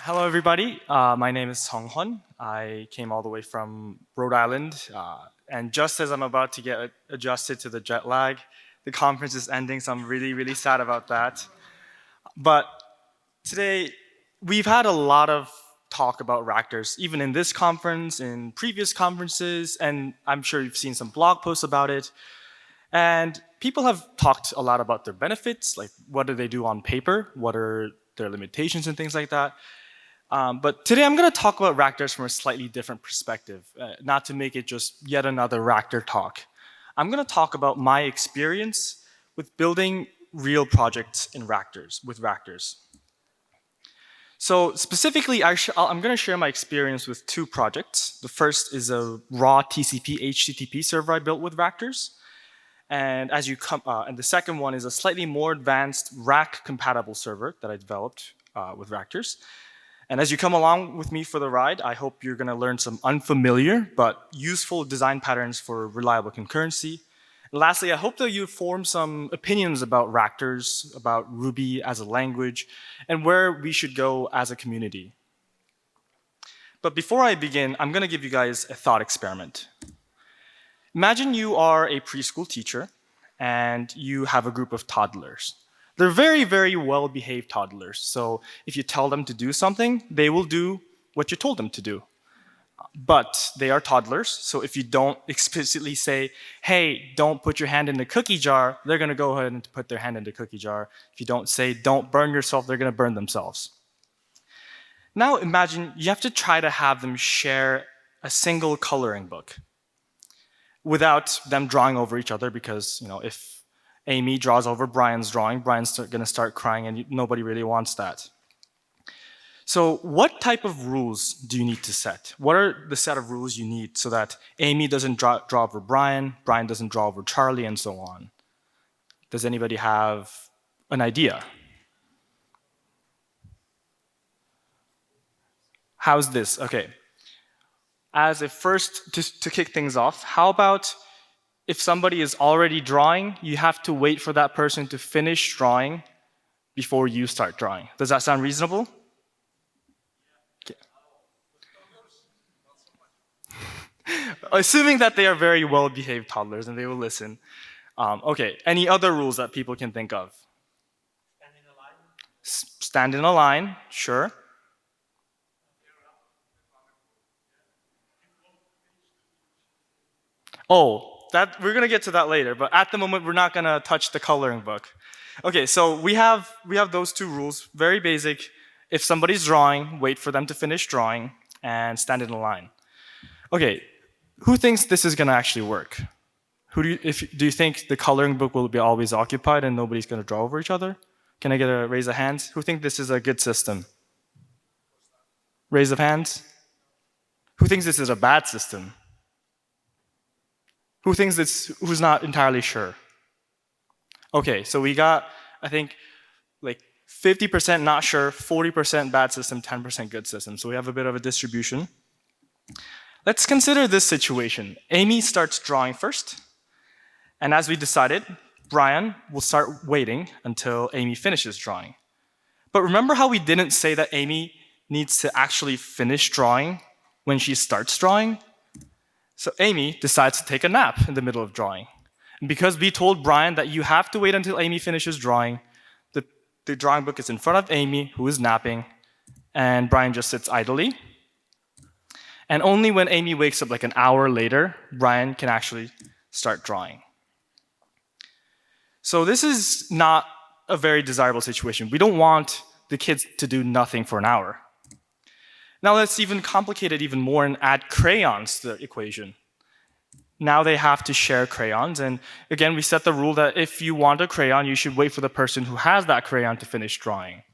Hello, everybody. My name is Seong. I came all the way from Rhode Island, and just as I'm about to get adjusted to the jet lag, the conference is ending, so I'm really, really sad about that. But today, we've had a lot of talk about Ractors, even in this conference, in previous conferences, and I'm sure you've seen some blog posts about it. And people have talked a lot about their benefits, like what do they do on paper, what are their limitations and things like that. But today I'm going to talk about Ractors from a slightly different perspective, not to make it just yet another Ractor talk. I'm going to talk about my experience with building real projects in Ractors, with Ractors. So specifically, I'm going to share my experience with two projects. The first is a raw TCP HTTP server I built with Ractors. And the second one is a slightly more advanced Rack-compatible server that I developed with Ractors. And as you come along with me for the ride, I hope you're going to learn some unfamiliar but useful design patterns for reliable concurrency. And lastly, I hope that you form some opinions about Ractors, about Ruby as a language, and where we should go as a community. But before I begin, I'm going to give you guys a thought experiment. Imagine you are a preschool teacher, and you have a group of toddlers. They're very, very well-behaved toddlers. So if you tell them to do something, they will do what you told them to do. But they are toddlers, so if you don't explicitly say, hey, don't put your hand in the cookie jar, they're going to go ahead and put their hand in the cookie jar. If you don't say, don't burn yourself, they're going to burn themselves. Now imagine you have to try to have them share a single coloring book without them drawing over each other, because if Amy draws over Brian's drawing, Brian's going to start crying, and nobody really wants that. So what type of rules do you need to set? What are the set of rules you need so that Amy doesn't draw over Brian, Brian doesn't draw over Charlie, and so on? Does anybody have an idea? How's this? Okay. As a first, to kick things off, how about if somebody is already drawing, you have to wait for that person to finish drawing before you start drawing. Does that sound reasonable? Okay. Assuming that they are very well-behaved toddlers and they will listen. Okay, any other rules that people can think of? Stand in a line. Stand in a line, sure. Oh, we're going to get to that later, but at the moment, we're not going to touch the coloring book. Okay, so we have those two rules, very basic. If somebody's drawing, wait for them to finish drawing, and stand in a line. Okay, who thinks this is going to actually work? Do you think the coloring book will be always occupied and nobody's going to draw over each other? Can I get a raise of hands? Who think this is a good system? Raise of hands. Who thinks this is a bad system? Who's not entirely sure? Okay, so we got, I think, like 50% not sure, 40% bad system, 10% good system. So we have a bit of a distribution. Let's consider this situation. Amy starts drawing first. And as we decided, Brian will start waiting until Amy finishes drawing. But remember how we didn't say that Amy needs to actually finish drawing when she starts drawing? So Amy decides to take a nap in the middle of drawing. And because we told Brian that you have to wait until Amy finishes drawing, the drawing book is in front of Amy, who is napping, and Brian just sits idly. And only when Amy wakes up like an hour later, Brian can actually start drawing. So this is not a very desirable situation. We don't want the kids to do nothing for an hour. Now let's even complicate it even more and add crayons to the equation. Now they have to share crayons, and again, we set the rule that if you want a crayon, you should wait for the person who has that crayon to finish drawing.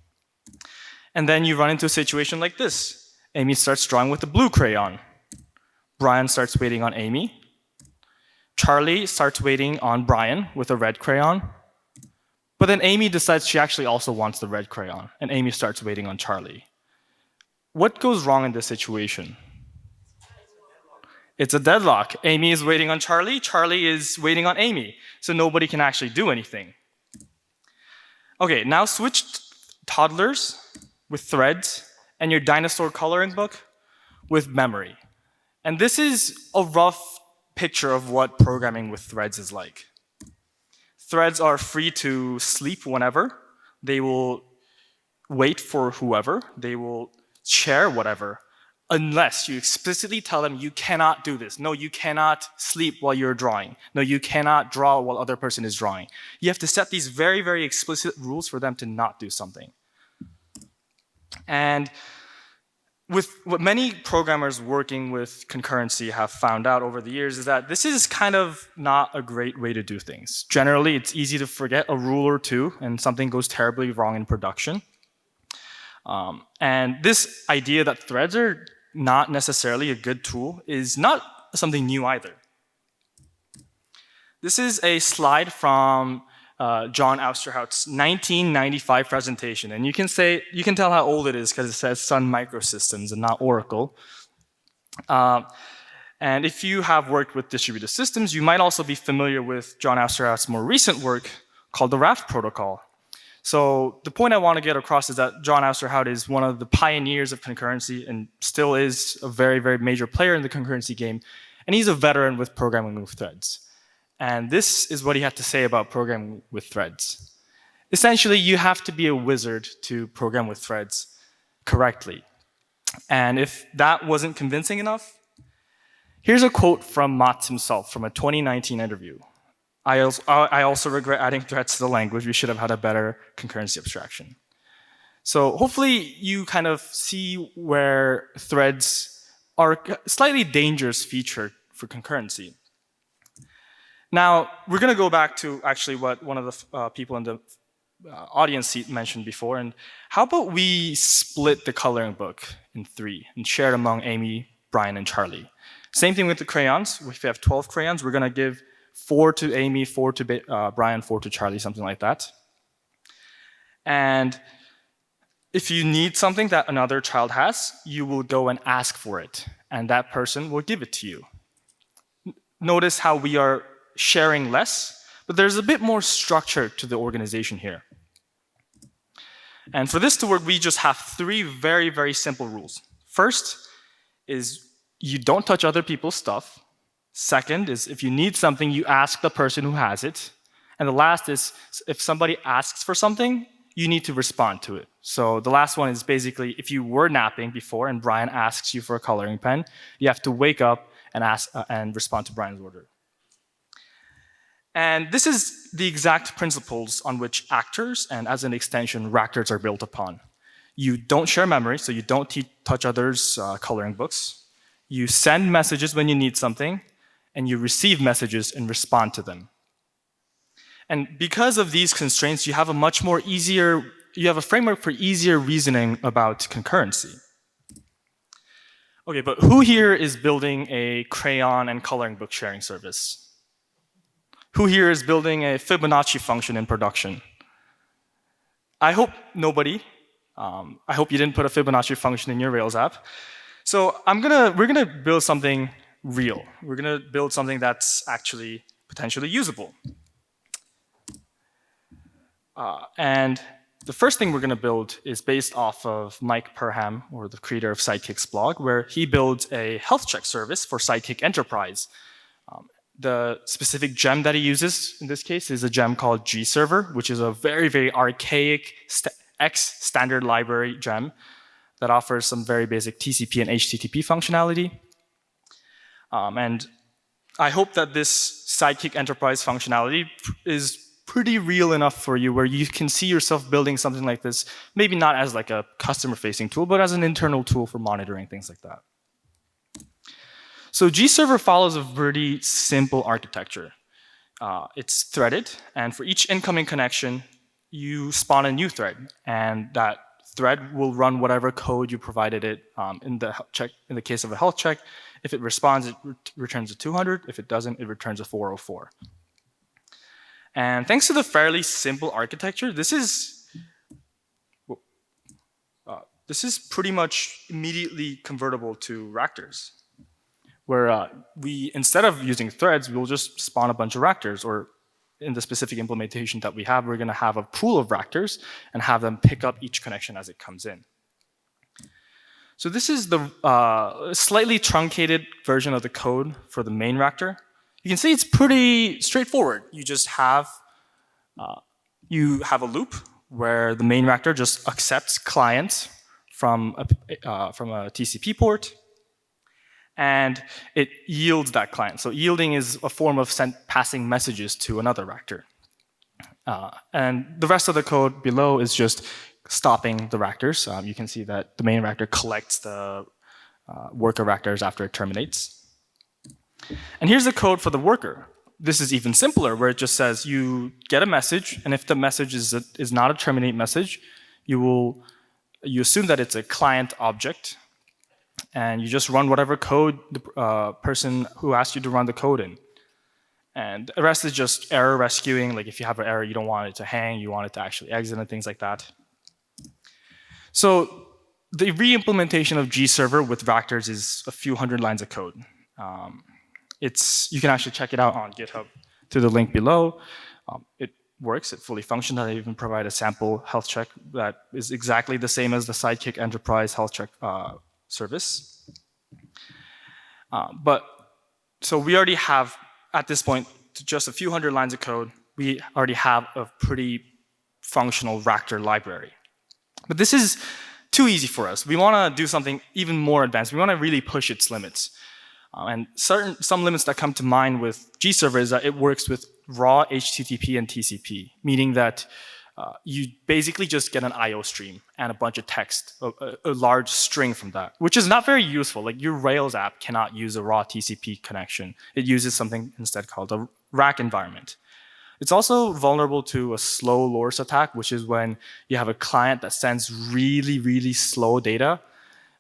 And then you run into a situation like this. Amy starts drawing with a blue crayon. Brian starts waiting on Amy. Charlie starts waiting on Brian with a red crayon. But then Amy decides she actually also wants the red crayon, and Amy starts waiting on Charlie. What goes wrong in this situation? It's a deadlock. Amy is waiting on Charlie, Charlie is waiting on Amy, so nobody can actually do anything. Okay, now switch toddlers with threads and your dinosaur coloring book with memory. And this is a rough picture of what programming with threads is like. Threads are free to sleep whenever. They will wait for whoever. They will share whatever, unless you explicitly tell them you cannot do this. No, you cannot sleep while you're drawing. No, you cannot draw while other person is drawing. You have to set these very, very explicit rules for them to not do something. And with what many programmers working with concurrency have found out over the years is that this is kind of not a great way to do things. Generally, it's easy to forget a rule or two and something goes terribly wrong in production. And this idea that threads are not necessarily a good tool is not something new either. This is a slide from John Ousterhout's 1995 presentation, and you can tell how old it is because it says Sun Microsystems and not Oracle. And if you have worked with distributed systems, you might also be familiar with John Ousterhout's more recent work called the Raft protocol. So the point I want to get across is that John Ousterhout is one of the pioneers of concurrency and still is a very, very major player in the concurrency game, and he's a veteran with programming with threads. And this is what he had to say about programming with threads. Essentially, you have to be a wizard to program with threads correctly. And if that wasn't convincing enough, here's a quote from Mats himself from a 2019 interview. I also regret adding threads to the language. We should have had a better concurrency abstraction. So hopefully you kind of see where threads are a slightly dangerous feature for concurrency. Now, we're going to go back to actually what one of the people in the audience seat mentioned before. And how about we split the coloring book in 3 and share it among Amy, Brian, and Charlie? Same thing with the crayons. If we have 12 crayons, we're going to give 4 to Amy, 4 to Brian, 4 to Charlie, something like that. And if you need something that another child has, you will go and ask for it. And that person will give it to you. Notice how we are sharing less, but there's a bit more structure to the organization here. And for this to work, we just have 3 very, very simple rules. First is you don't touch other people's stuff. Second is if you need something, you ask the person who has it. And the last is if somebody asks for something, you need to respond to it. So the last one is basically if you were napping before and Brian asks you for a coloring pen, you have to wake up and ask and respond to Brian's order. And this is the exact principles on which actors and, as an extension, Ractors are built upon. You don't share memory, so you don't touch others' coloring books. You send messages when you need something, and you receive messages and respond to them. And because of these constraints, you have a framework for easier reasoning about concurrency. Okay, but who here is building a crayon and coloring book sharing service? Who here is building a Fibonacci function in production? I hope nobody. I hope you didn't put a Fibonacci function in your Rails app. So we're gonna build something real. We're gonna build something that's actually potentially usable. And the first thing we're gonna build is based off of Mike Perham, or the creator of Sidekick's blog, where he builds a health check service for Sidekick Enterprise. The specific gem that he uses in this case is a gem called gserver, which is a very, very archaic X standard library gem that offers some very basic TCP and HTTP functionality. And I hope that this Sidekick Enterprise functionality is pretty real enough for you where you can see yourself building something like this, maybe not as like a customer-facing tool, but as an internal tool for monitoring things like that. So gserver follows a pretty simple architecture. It's threaded, and for each incoming connection, you spawn a new thread, and that thread will run whatever code you provided it in the case of a health check. If it responds, it returns a 200. If it doesn't, it returns a 404. And thanks to the fairly simple architecture, this is pretty much immediately convertible to Ractors, where instead of using threads, we'll just spawn a bunch of Ractors, or in the specific implementation that we have, we're going to have a pool of Ractors and have them pick up each connection as it comes in. So this is the slightly truncated version of the code for the main Ractor. You can see it's pretty straightforward. You just have a loop where the main Ractor just accepts clients from a TCP port, and it yields that client. So yielding is a form of passing messages to another Ractor. And the rest of the code below is just stopping the Ractors. You can see that the main Ractor collects the worker Ractors after it terminates. And here's the code for the worker. This is even simpler, where it just says you get a message, and if the message is not a terminate message, you assume that it's a client object, and you just run whatever code the person who asked you to run the code in. And the rest is just error rescuing. Like if you have an error, you don't want it to hang, you want it to actually exit and things like that. So the re-implementation of gserver with Ractors is a few hundred lines of code. You can actually check it out on GitHub through the link below. It works, it fully functions. I even provide a sample health check that is exactly the same as the Sidekick Enterprise health check service. So we already have, at this point, just a few hundred lines of code, we already have a pretty functional Ractor library. But this is too easy for us. We want to do something even more advanced. We want to really push its limits. And some limits that come to mind with gserver is that it works with raw HTTP and TCP, meaning that you basically just get an IO stream and a bunch of text, a large string from that, which is not very useful. Like your Rails app cannot use a raw TCP connection. It uses something instead called a rack environment. It's also vulnerable to a slow LORS attack, which is when you have a client that sends really, really slow data,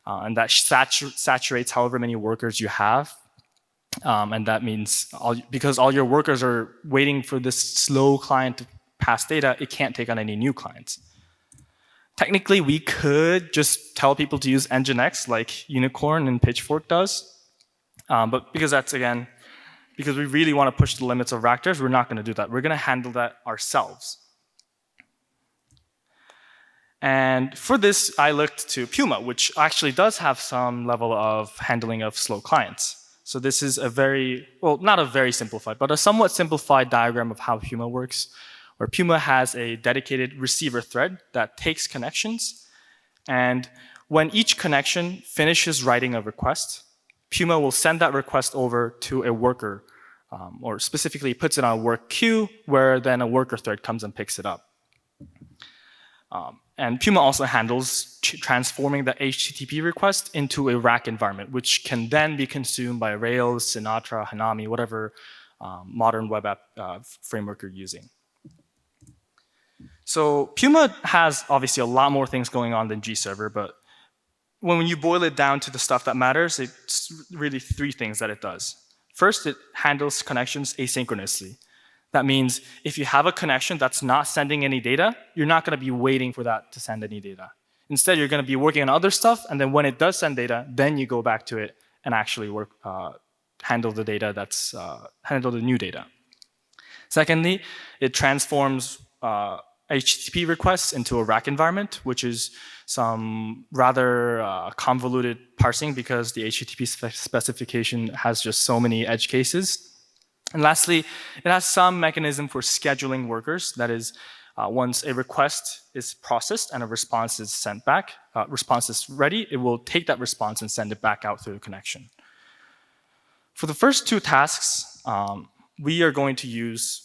and that saturates however many workers you have. And that means because all your workers are waiting for this slow client to pass data, it can't take on any new clients. Technically, we could just tell people to use Nginx like Unicorn and Pitchfork does. But because because we really want to push the limits of Ractors, we're not going to do that. We're going to handle that ourselves. And for this, I looked to Puma, which actually does have some level of handling of slow clients. So this is not a very simplified, but a somewhat simplified diagram of how Puma works, where Puma has a dedicated receiver thread that takes connections. And when each connection finishes writing a request, Puma will send that request over to a worker, or specifically puts it on a work queue, where then a worker thread comes and picks it up. And Puma also handles transforming the HTTP request into a rack environment, which can then be consumed by Rails, Sinatra, Hanami, whatever modern web app framework you're using. So Puma has obviously a lot more things going on than gserver, but when you boil it down to the stuff that matters, it's really three things that it does. First, it handles connections asynchronously. That means if you have a connection that's not sending any data, you're not going to be waiting for that to send any data. Instead, you're going to be working on other stuff, and then when it does send data, then you go back to it and actually handle the data handle the new data. Secondly, it transforms HTTP requests into a rack environment, which is some rather convoluted parsing because the HTTP specification has just so many edge cases. And lastly, it has some mechanism for scheduling workers. That is, once a request is processed and a response is sent back, response is ready, it will take that response and send it back out through the connection. For the first two tasks, we are going to use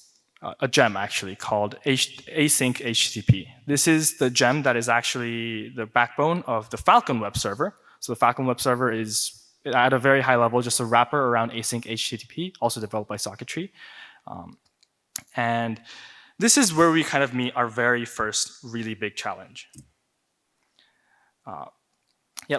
a gem actually called async HTTP. This is the gem that is actually the backbone of the Falcon web server. So the Falcon web server is at a very high level just a wrapper around async HTTP, also developed by Sockettree. And this is where we kind of meet our very first really big challenge.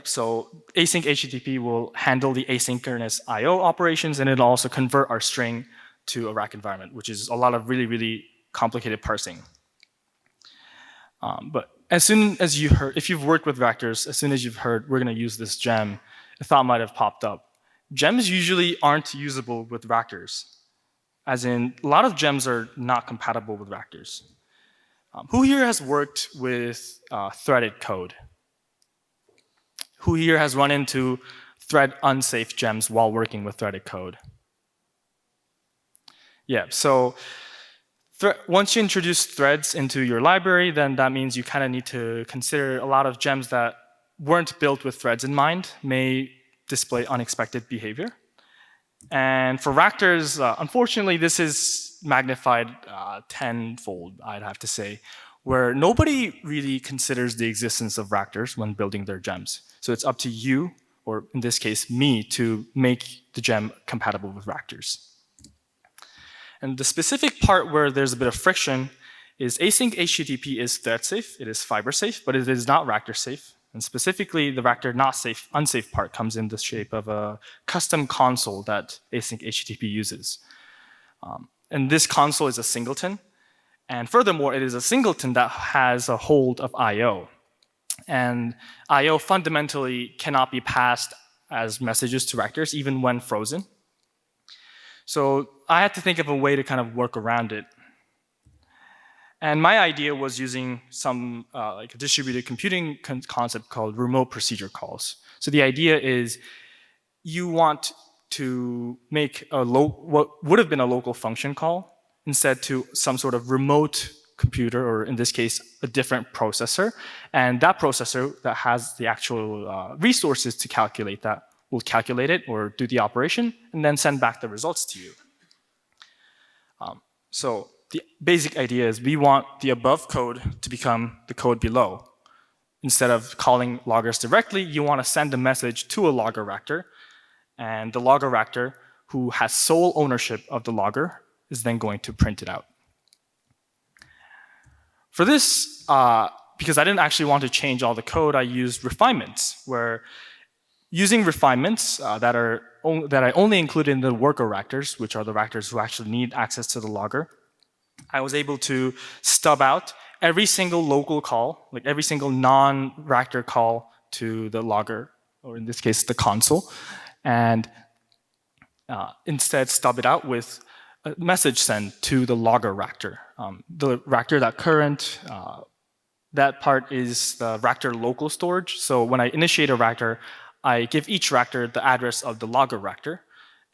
So async HTTP will handle the asynchronous IO operations, and it'll also convert our string to a rack environment, which is a lot of really, really complicated parsing. But as soon as you heard, if you've worked with Ractors, as soon as you've heard we're going to use this gem, a thought might have popped up. Gems usually aren't usable with Ractors. As in, a lot of gems are not compatible with Ractors. Who here has worked with threaded code? Who here has run into thread unsafe gems while working with threaded code? Yeah, so once you introduce threads into your library, then that means you kind of need to consider a lot of gems that weren't built with threads in mind may display unexpected behavior. And for Ractors, unfortunately, this is magnified tenfold, I'd have to say, where nobody really considers the existence of Ractors when building their gems. So it's up to you, or in this case, me, to make the gem compatible with Ractors. And the specific part where there's a bit of friction is async HTTP is thread safe, it is fiber safe, but it is not Ractor safe. And specifically, the Ractor not safe, unsafe part comes in the shape of a custom console that async HTTP uses. And this console is a singleton. And furthermore, it is a singleton that has a hold of I/O. And I/O fundamentally cannot be passed as messages to Ractors, even when frozen. So I had to think of a way to kind of work around it. And my idea was using some like a distributed computing concept called remote procedure calls. So the idea is you want to make what would have been a local function call instead to some sort of remote computer, or in this case, a different processor. And that processor that has the actual resources to calculate that will calculate it or do the operation and then send back the results to you. So the basic idea is we want the above code to become the code below. Instead of calling loggers directly, you want to send a message to a logger Ractor, and the logger Ractor, who has sole ownership of the logger, is then going to print it out. For this, because I didn't actually want to change all the code, I used refinements, where using refinements that I only included in the worker Ractors, which are the Ractors who actually need access to the logger, I was able to stub out every single local call, like every single non-Ractor call to the logger, or in this case, the console, and instead stub it out with a message sent to the logger Ractor. The Ractor.current, that part is the Ractor local storage. So when I initiate a Ractor, I give each Ractor the address of the logger Ractor,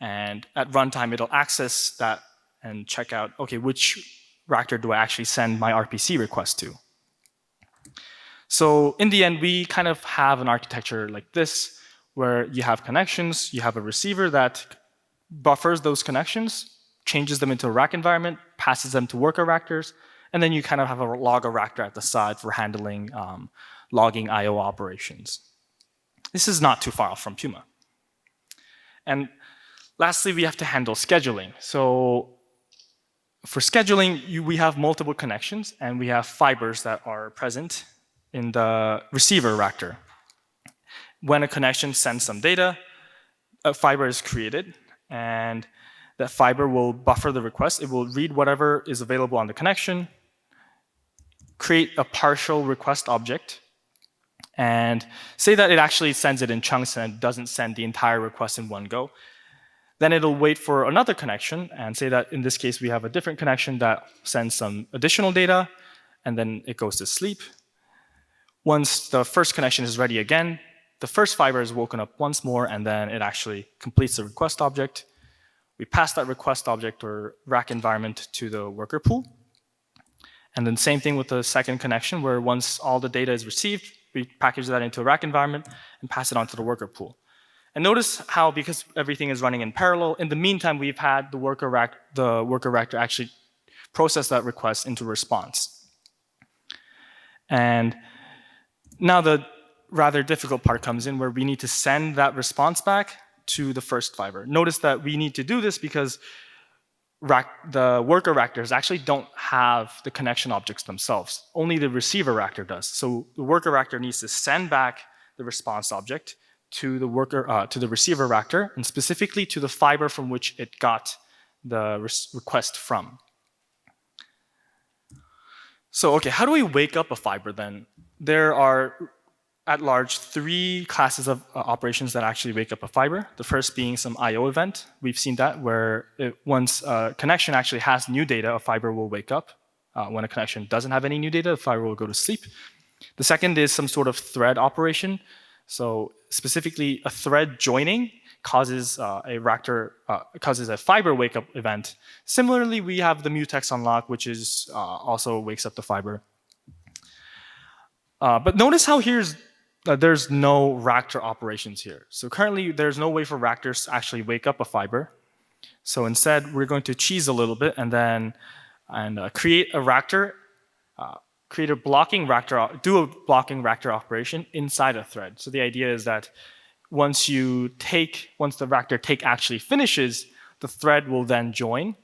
and at runtime, it'll access that and check out, okay, which Ractor do I actually send my RPC request to? So in the end, we kind of have an architecture like this, where you have connections, you have a receiver that buffers those connections, changes them into a rack environment, passes them to worker Ractors, and then you kind of have a logger Ractor at the side for handling logging I/O operations. This is not too far off from Puma. And lastly, we have to handle scheduling. So for scheduling, we have multiple connections, and we have fibers that are present in the receiver Ractor. When a connection sends some data, a fiber is created, and that fiber will buffer the request. It will read whatever is available on the connection, create a partial request object, and say that it actually sends it in chunks and doesn't send the entire request in one go. Then it'll wait for another connection and say that in this case we have a different connection that sends some additional data, and then it goes to sleep. Once the first connection is ready again, the first fiber is woken up once more, and then it actually completes the request object. We pass that request object or rack environment to the worker pool. And then same thing with the second connection, where once all the data is received, we package that into a rack environment and pass it on to the worker pool. And notice how, because everything is running in parallel, in the meantime, we've had the worker Ractor actually process that request into response. And now the rather difficult part comes in, where we need to send that response back to the first fiber. Notice that we need to do this because the worker Ractors actually don't have the connection objects themselves. Only the receiver Ractor does. So the worker Ractor needs to send back the response object to the receiver Ractor, and specifically to the fiber from which it got the request from. So okay, how do we wake up a fiber then? There are at large 3 classes of operations that actually wake up a fiber. The first being some I/O event. We've seen that where once a connection actually has new data, a fiber will wake up. When a connection doesn't have any new data, the fiber will go to sleep. The second is some sort of thread operation So specifically, a thread joining causes causes a fiber wake-up event. Similarly, we have the mutex unlock, which is also wakes up the fiber. But notice how there's no Ractor operations here. So currently, there's no way for Ractors to actually wake up a fiber. So instead, we're going to cheese a little bit and then create a Ractor, do a blocking Ractor operation inside a thread. So the idea is that once the Ractor take actually finishes, the thread will then join.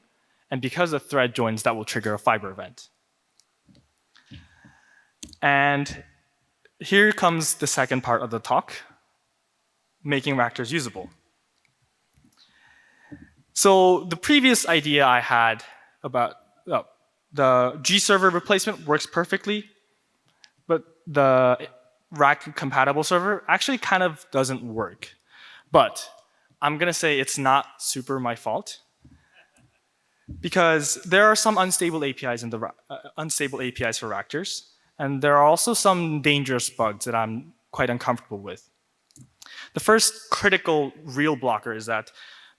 And because the thread joins, that will trigger a fiber event. And here comes the second part of the talk, making Ractors usable. So the previous idea I had about the G server replacement works perfectly, but the Rack-compatible server actually kind of doesn't work. But I'm going to say it's not super my fault, because there are some unstable APIs for Ractors, and there are also some dangerous bugs that I'm quite uncomfortable with. The first critical real blocker is that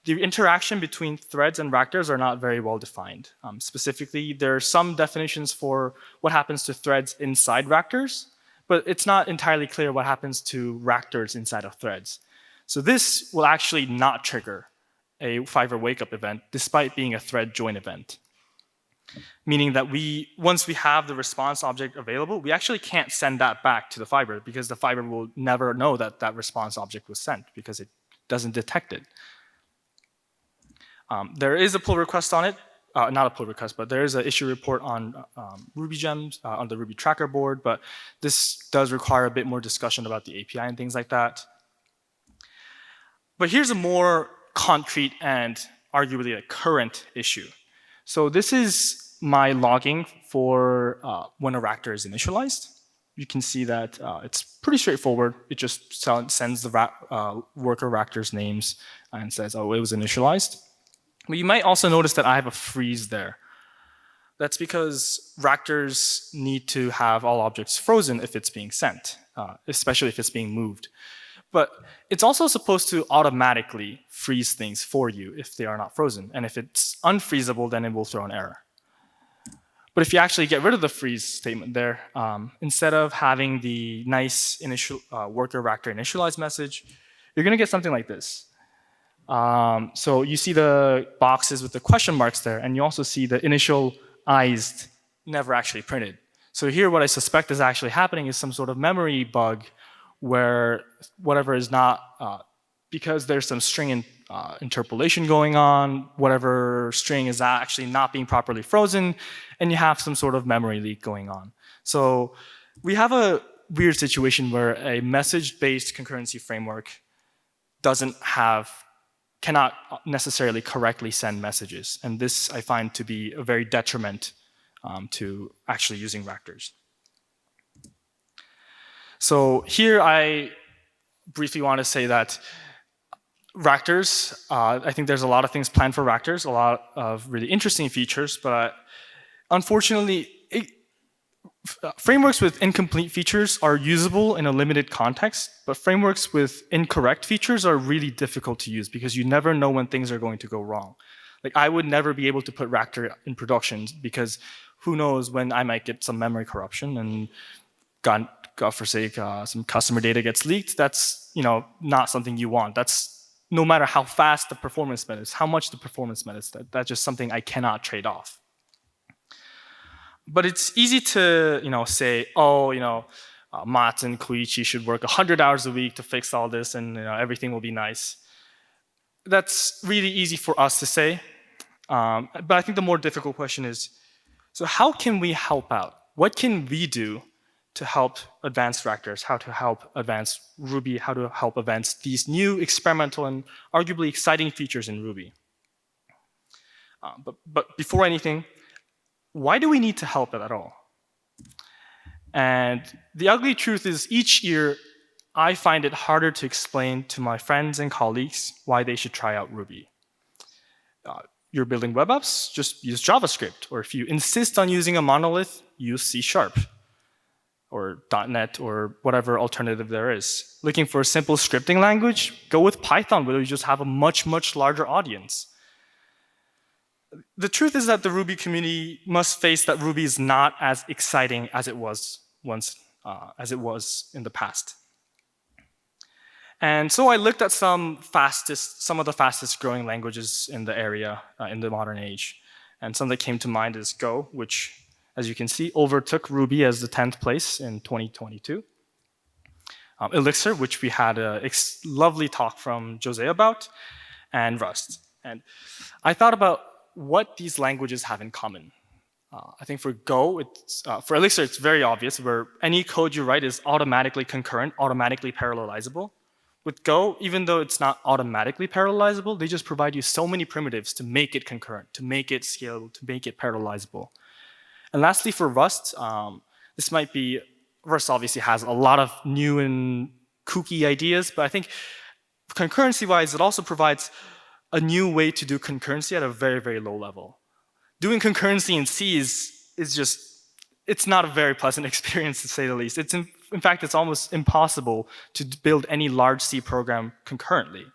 the interaction between threads and Ractors are not very well defined. Specifically, there are some definitions for what happens to threads inside Ractors, but it's not entirely clear what happens to Ractors inside of threads. So this will actually not trigger a fiber wake-up event, despite being a thread join event. Meaning that once we have the response object available, we actually can't send that back to the fiber, because the fiber will never know that that response object was sent, because it doesn't detect it. There is a pull request on it, not a pull request, but there is an issue report on Ruby gems, on the Ruby tracker board, but this does require a bit more discussion about the API and things like that. But here's a more concrete and arguably a current issue. So this is my logging for when a Ractor is initialized. You can see that it's pretty straightforward. It just sends the worker Ractor's names and says, oh, it was initialized. But you might also notice that I have a freeze there. That's because Ractors need to have all objects frozen if it's being sent, especially if it's being moved. But it's also supposed to automatically freeze things for you if they are not frozen. And if it's unfreezable, then it will throw an error. But if you actually get rid of the freeze statement there, instead of having the nice initial worker Ractor initialize message, you're going to get something like this. So you see the boxes with the question marks there, and you also see the initialized never actually printed. So here what I suspect is actually happening is some sort of memory bug where whatever is not, because there's some string interpolation going on, whatever string is actually not being properly frozen, and you have some sort of memory leak going on. So we have a weird situation where a message-based concurrency framework cannot necessarily correctly send messages. And this I find to be a very detriment to actually using Ractors. So here I briefly want to say that Ractors, I think there's a lot of things planned for Ractors, a lot of really interesting features, but unfortunately, frameworks with incomplete features are usable in a limited context, but frameworks with incorrect features are really difficult to use because you never know when things are going to go wrong. Like I would never be able to put Ractor in production because who knows when I might get some memory corruption and God forsake, some customer data gets leaked. That's not something you want. That's no matter how fast the performance met is, how much the performance met is, that's just something I cannot trade off. But it's easy to say, oh, Mats and Koichi should work 100 hours a week to fix all this and everything will be nice. That's really easy for us to say. But I think the more difficult question is, so how can we help out? What can we do to help advance Ractors, how to help advance Ruby, how to help advance these new experimental and arguably exciting features in Ruby? But before anything, why do we need to help it at all? And the ugly truth is each year, I find it harder to explain to my friends and colleagues why they should try out Ruby. You're building web apps, just use JavaScript. Or if you insist on using a monolith, use C#. or .NET or whatever alternative there is. Looking for a simple scripting language, go with Python, where you just have a much, much larger audience. The truth is that the Ruby community must face that Ruby is not as exciting as it was once, as it was in the past. And so I looked at some of the fastest growing languages in the area in the modern age. And some that came to mind is Go, which, as you can see, overtook Ruby as the 10th place in 2022. Elixir, which we had a lovely talk from Jose about, and Rust. And I thought about what these languages have in common. I think for Go, for Elixir, it's very obvious, where any code you write is automatically concurrent, automatically parallelizable. With Go, even though it's not automatically parallelizable, they just provide you so many primitives to make it concurrent, to make it scalable, to make it parallelizable. And lastly, for Rust, Rust obviously has a lot of new and kooky ideas, but I think concurrency-wise, it also provides a new way to do concurrency at a very, very low level. Doing concurrency in C it's not a very pleasant experience, to say the least. In fact, it's almost impossible to build any large C program concurrently.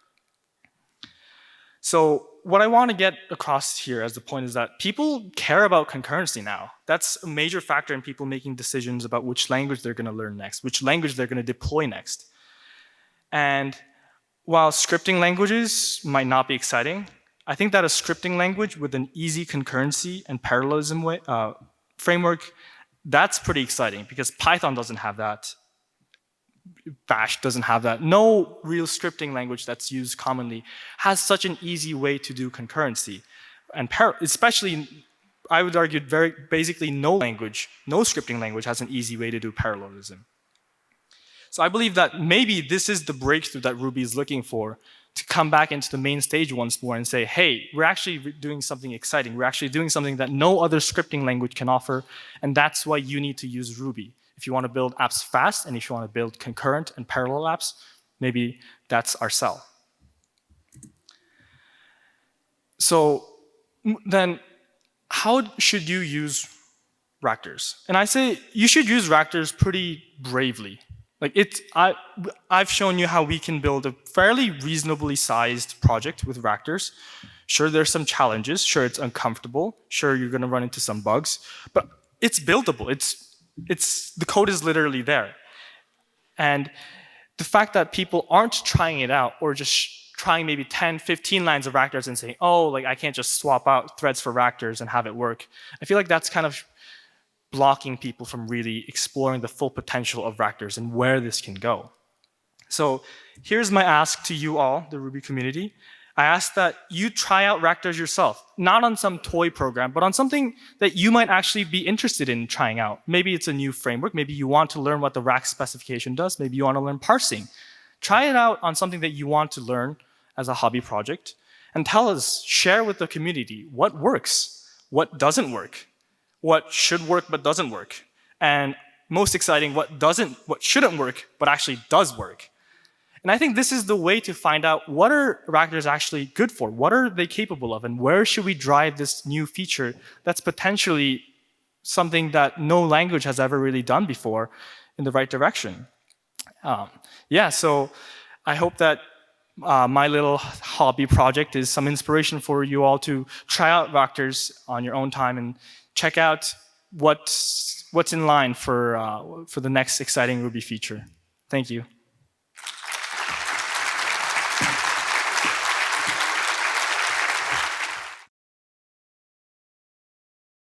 So what I want to get across here as the point is that people care about concurrency now. That's a major factor in people making decisions about which language they're going to learn next, which language they're going to deploy next. And while scripting languages might not be exciting, I think that a scripting language with an easy concurrency and parallelism framework, that's pretty exciting, because Python doesn't have that. Bash doesn't have that. No real scripting language that's used commonly has such an easy way to do concurrency. And especially, I would argue, basically no scripting language has an easy way to do parallelism. So I believe that maybe this is the breakthrough that Ruby is looking for, to come back into the main stage once more and say, hey, we're actually doing something exciting. We're actually doing something that no other scripting language can offer, and that's why you need to use Ruby. If you want to build apps fast, and if you want to build concurrent and parallel apps, maybe that's our sell. So then, how should you use Ractors? And I say you should use Ractors pretty bravely. I've shown you how we can build a fairly reasonably sized project with Ractors. Sure, there's some challenges. Sure, it's uncomfortable. Sure, you're going to run into some bugs. But it's buildable. The code is literally there. And the fact that people aren't trying it out, or just trying maybe 10, 15 lines of Ractors and saying, oh, I can't just swap out threads for Ractors and have it work. I feel like that's kind of blocking people from really exploring the full potential of Ractors and where this can go. So here's my ask to you all, the Ruby community. I ask that you try out Ractors yourself, not on some toy program, but on something that you might actually be interested in trying out. Maybe it's a new framework. Maybe you want to learn what the Rack specification does. Maybe you want to learn parsing. Try it out on something that you want to learn as a hobby project, and tell us, share with the community what works, what doesn't work, what should work but doesn't work, and most exciting, what shouldn't work but actually does work. And I think this is the way to find out what are Ractors actually good for, what are they capable of, and where should we drive this new feature that's potentially something that no language has ever really done before in the right direction. So I hope that my little hobby project is some inspiration for you all to try out Ractors on your own time and check out what's in line for the next exciting Ruby feature. Thank you.